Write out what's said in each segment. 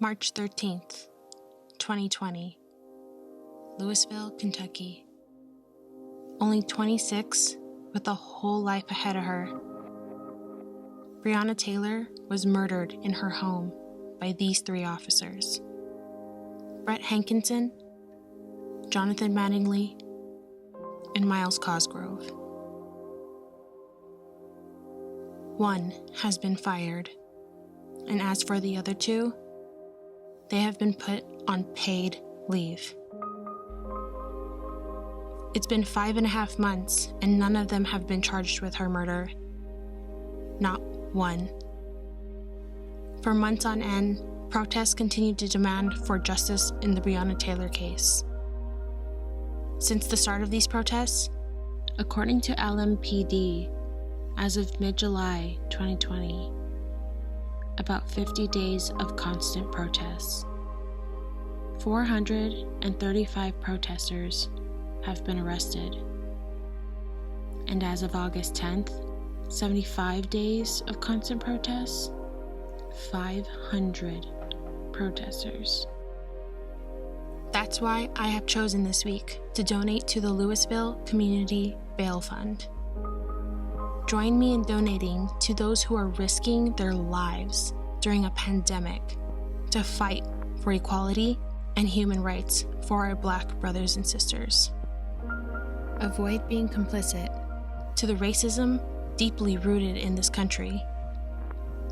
March 13th, 2020, Louisville, Kentucky. Only 26, with a whole life ahead of her. Breonna Taylor was murdered in her home by these 3 officers: Brett Hankinson, Jonathan Mattingly, and Myles Cosgrove. One has been fired, and as for the other 2, they have been put on paid leave. It's been 5.5 months, and none of them have been charged with her murder. Not one. For months on end, protests continued to demand for justice in the Breonna Taylor case. Since the start of these protests, according to LMPD, as of mid-July 2020, about 50 days of constant protests, 435 protesters have been arrested. And as of August 10th, 75 days of constant protests, 500 protesters. That's why I have chosen this week to donate to the Louisville Community Bail Fund. Join me in donating to those who are risking their lives during a pandemic to fight for equality and human rights for our Black brothers and sisters. Avoid being complicit to the racism deeply rooted in this country.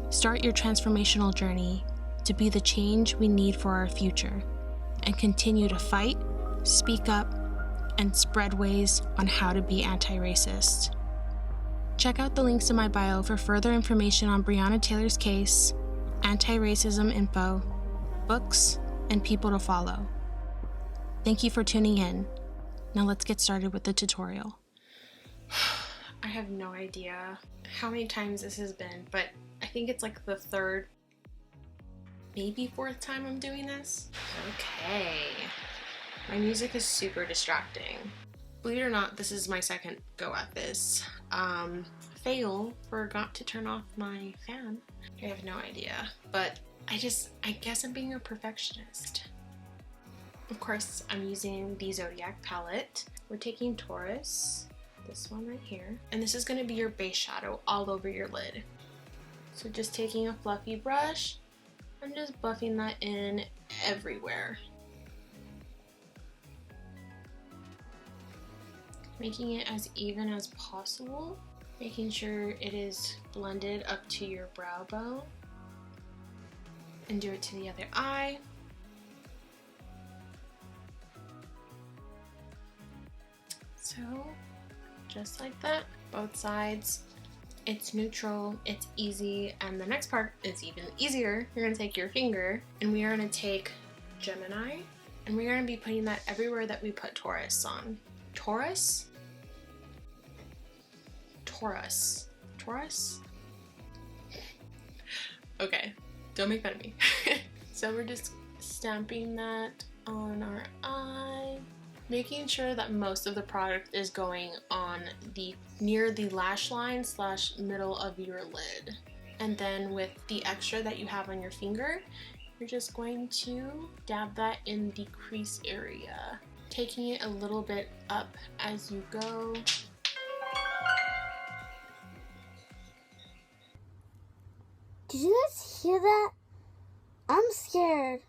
Start your transformational journey to be the change we need for our future, and continue to fight, speak up, and spread ways on how to be anti-racist. Check out the links in my bio for further information on Breonna Taylor's case, anti-racism info, books, and people to follow. Thank you for tuning in. Now let's get started with the tutorial. I have no idea how many times this has been, but I think it's like the 3rd, maybe 4th time I'm doing this. Okay. My music is super distracting. Believe it or not, this is my 2nd go at this. Fail, forgot to turn off my fan. I have no idea, but I guess I'm being a perfectionist. Of course, I'm using the Zodiac palette. We're taking Taurus, this one right here, and this is gonna be your base shadow all over your lid. So just taking a fluffy brush, I'm just buffing that in everywhere. Making it as even as possible, making sure it is blended up to your brow bone, and do it to the other eye. So, just like that, both sides. It's neutral, it's easy, and the next part is even easier. You're gonna take your finger, and we are gonna take Gemini, and we're gonna be putting that everywhere that we put Taurus on. Taurus? Taurus. Taurus? Okay, don't make fun of me. So we're just stamping that on our eye, making sure that most of the product is going on near the lash line / middle of your lid. And then with the extra that you have on your finger, you're just going to dab that in the crease area, taking it a little bit up as you go. Did you guys hear that? I'm scared.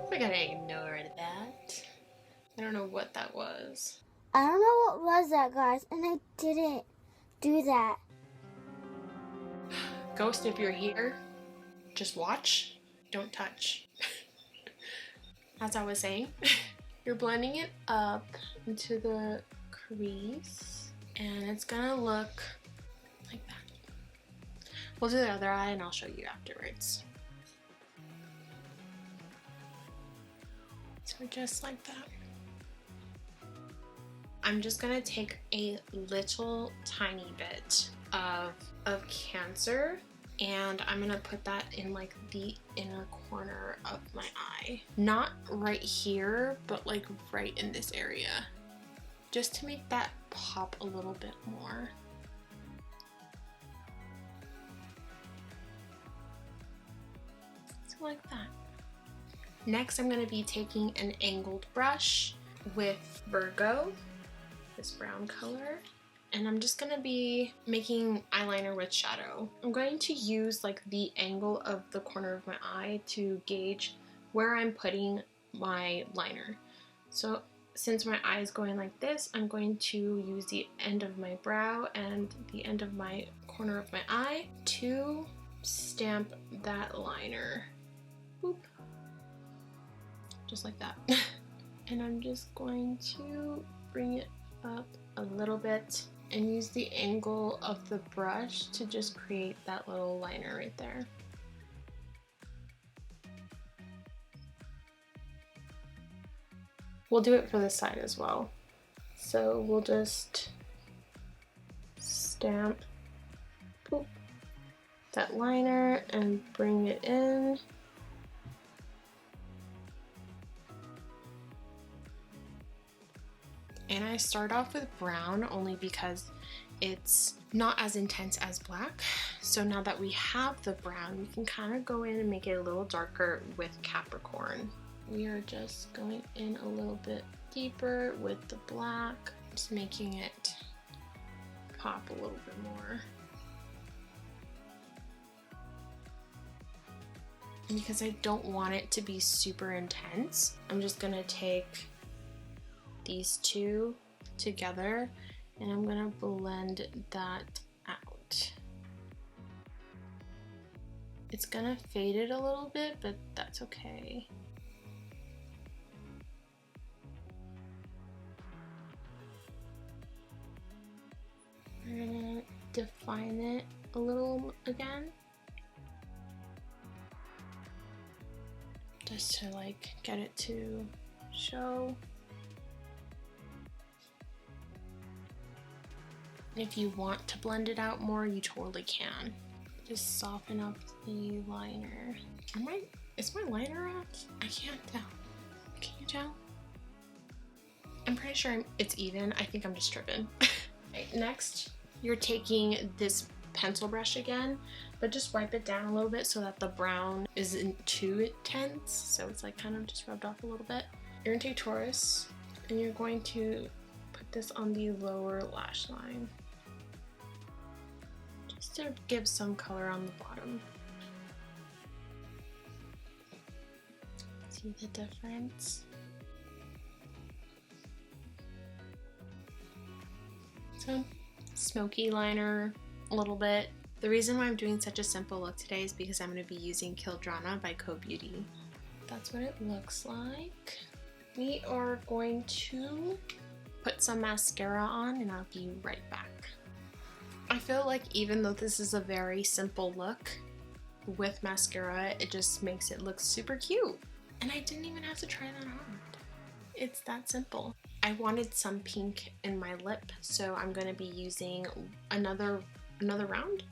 We're gonna ignore that. I don't know what that was. I don't know what was that, guys, and I didn't do that. Ghost, if you're here, just watch, don't touch. As I was saying, you're blending it up into the crease, and it's gonna look like that. We'll do the other eye and I'll show you afterwards. So just like that. I'm just gonna take a little tiny bit of Cancer, and I'm gonna put that in like the inner corner of my eye. Not right here, but like right in this area, just to make that pop a little bit more. So like that. Next, I'm going to be taking an angled brush with Virgo, this brown color, and I'm just going to be making eyeliner with shadow. I'm going to use like the angle of the corner of my eye to gauge where I'm putting my liner. So since my eye is going like this, I'm going to use the end of my brow and the end of my corner of my eye to stamp that liner. Boop. Just like that. And I'm just going to bring it up a little bit and use the angle of the brush to just create that little liner right there. We'll do it for this side as well. So we'll just stamp, boop, that liner and bring it in. And I start off with brown only because it's not as intense as black. So now that we have the brown, we can kind of go in and make it a little darker with Capricorn. We are just going in a little bit deeper with the black, just making it pop a little bit more. And because I don't want it to be super intense, I'm just gonna take these two together and I'm gonna blend that out. It's gonna fade it a little bit, but that's okay. We're gonna define it a little again, just to like get it to show. If you want to blend it out more, you totally can. Just soften up the liner. Is my liner out? I can't tell. Can you tell? I'm pretty sure it's even. I think I'm just tripping. Right, next, you're taking this pencil brush again, but just wipe it down a little bit so that the brown isn't too intense. So it's like kind of just rubbed off a little bit. You're gonna take Taurus and you're going to put this on the lower lash line, just to give some color on the bottom. See the difference? So, smoky liner a little bit. The reason why I'm doing such a simple look today is because I'm going to be using Killdranna by Qeaux Beauty. That's what it looks like. We are going to put some mascara on and I'll be right back. I feel like even though this is a very simple look, with mascara it just makes it look super cute. And I didn't even have to try that on. It's that simple. I wanted some pink in my lip, so I'm going to be using another round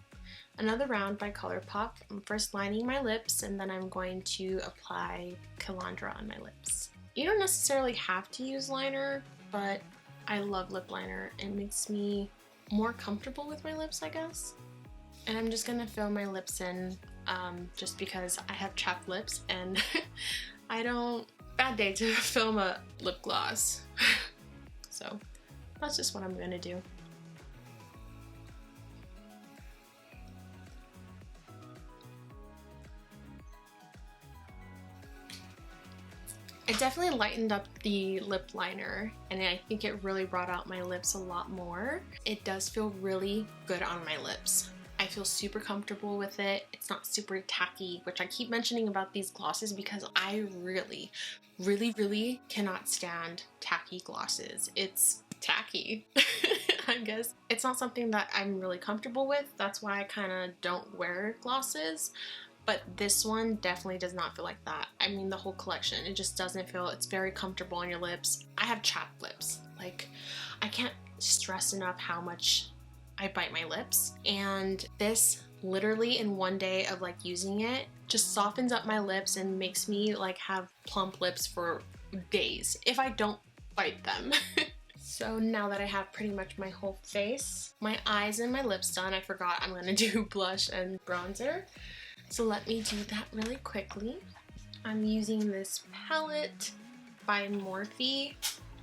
by ColourPop. I'm first lining my lips and then I'm going to apply Killandra on my lips. You don't necessarily have to use liner, but I love lip liner. It makes me more comfortable with my lips, I guess. And I'm just gonna fill my lips in just because I have chapped lips and bad day to film a lip gloss. So that's just what I'm gonna do. I definitely lightened up the lip liner and I think it really brought out my lips a lot more. It does feel really good on my lips. I feel super comfortable with it. It's not super tacky, which I keep mentioning about these glosses because I really cannot stand tacky glosses. It's tacky, I guess. It's not something that I'm really comfortable with. That's why I kind of don't wear glosses. But this one definitely does not feel like that. I mean, the whole collection, it just doesn't feel, it's very comfortable on your lips. I have chapped lips. Like, I can't stress enough how much I bite my lips. And this literally in one day of like using it just softens up my lips and makes me like have plump lips for days if I don't bite them. So now that I have pretty much my whole face, my eyes and my lips done, I forgot I'm gonna do blush and bronzer. So let me do that really quickly. I'm using this palette by Morphe.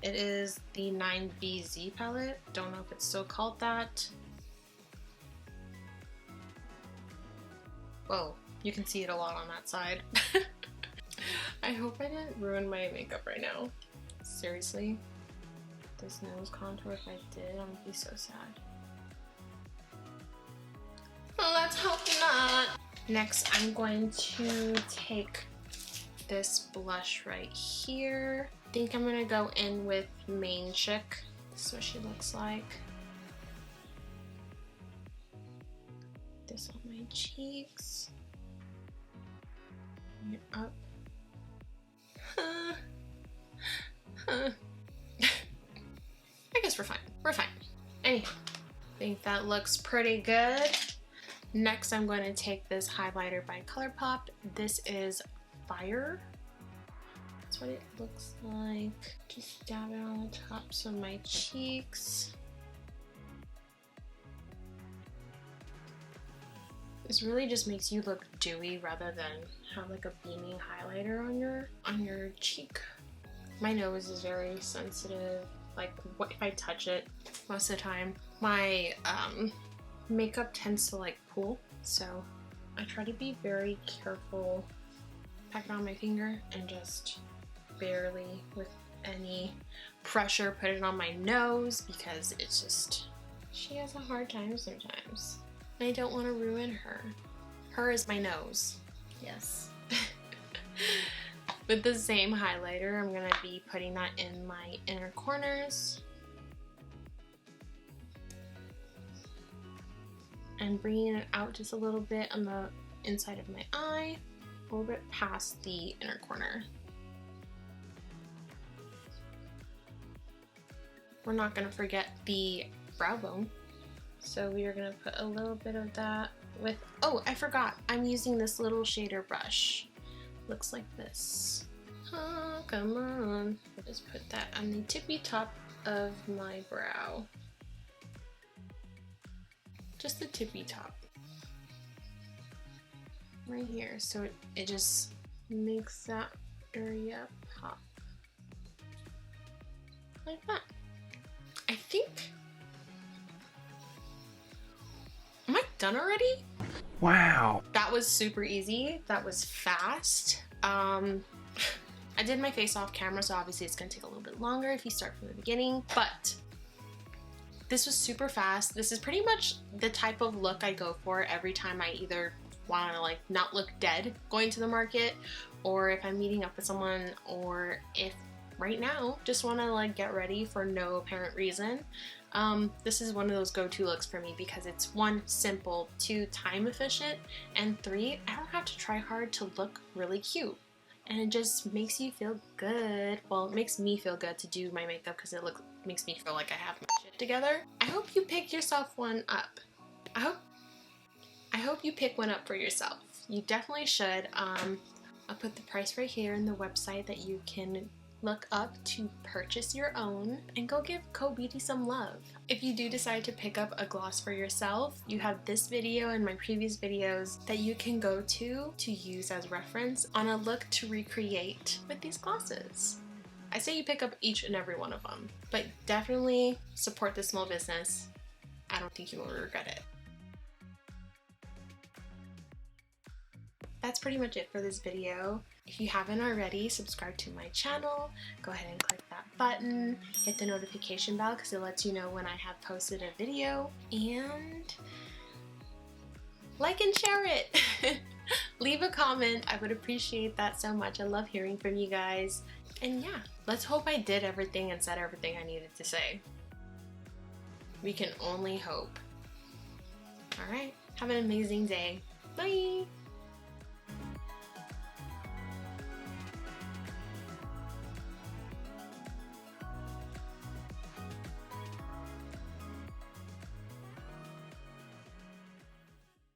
It is the 9BZ palette. Don't know if it's still called that. Whoa, you can see it a lot on that side. I hope I didn't ruin my makeup right now. Seriously. This nose contour, if I did, I would be so sad. Oh, let's hope not. Next, I'm going to take this blush right here. I think I'm gonna go in with Main Chick. This is what she looks like. This on my cheeks. Bring it up. I guess we're fine. We're fine. Anyhow, I think that looks pretty good. Next, I'm going to take this highlighter by ColourPop. This is Fire. That's what it looks like. Just dab it on the tops of my cheeks. This really just makes you look dewy rather than have like a beaming highlighter on your cheek. My nose is very sensitive. Like if I touch it most of the time, my makeup tends to like pool. So I try to be very careful. Pack it on my finger and just barely with any pressure put it on my nose because it's just, she has a hard time sometimes. And I don't want to ruin her. Her is my nose. Yes. With the same highlighter, I'm going to be putting that in my inner corners. And bringing it out just a little bit on the inside of my eye, a little bit past the inner corner. We're not going to forget the brow bone. So we are going to put a little bit of that with, oh, I forgot. I'm using this little shader brush. Looks like this. Oh, come on. I'll just put that on the tippy top of my brow. Just the tippy top. Right here. So it just makes that area pop. Like that. I think... Am I done already? Wow. That was super easy. That was fast. I did my face off camera, so obviously it's gonna take a little bit longer if you start from the beginning, but this was super fast. This is pretty much the type of look I go for every time I either want to like not look dead going to the market, or if I'm meeting up with someone, or if right now just want to like get ready for no apparent reason. This is one of those go-to looks for me because it's 1, simple, 2, time efficient, and 3, I don't have to try hard to look really cute. And it just makes you feel good. Well, it makes me feel good to do my makeup because it makes me feel like I have my shit together. I hope you pick yourself one up. I hope you pick one up for yourself. You definitely should. I'll put the price right here in the website that you can look up to purchase your own, and go give Qeaux Beauty some love. If you do decide to pick up a gloss for yourself, you have this video and my previous videos that you can go to use as reference on a look to recreate with these glosses. I say you pick up each and every one of them, but definitely support the small business. I don't think you will regret it. That's pretty much it for this video. If you haven't already, subscribe to my channel. Go ahead and click that button. Hit the notification bell because it lets you know when I have posted a video. And like and share it. Leave a comment. I would appreciate that so much. I love hearing from you guys. And yeah, let's hope I did everything and said everything I needed to say. We can only hope. All right, have an amazing day. Bye.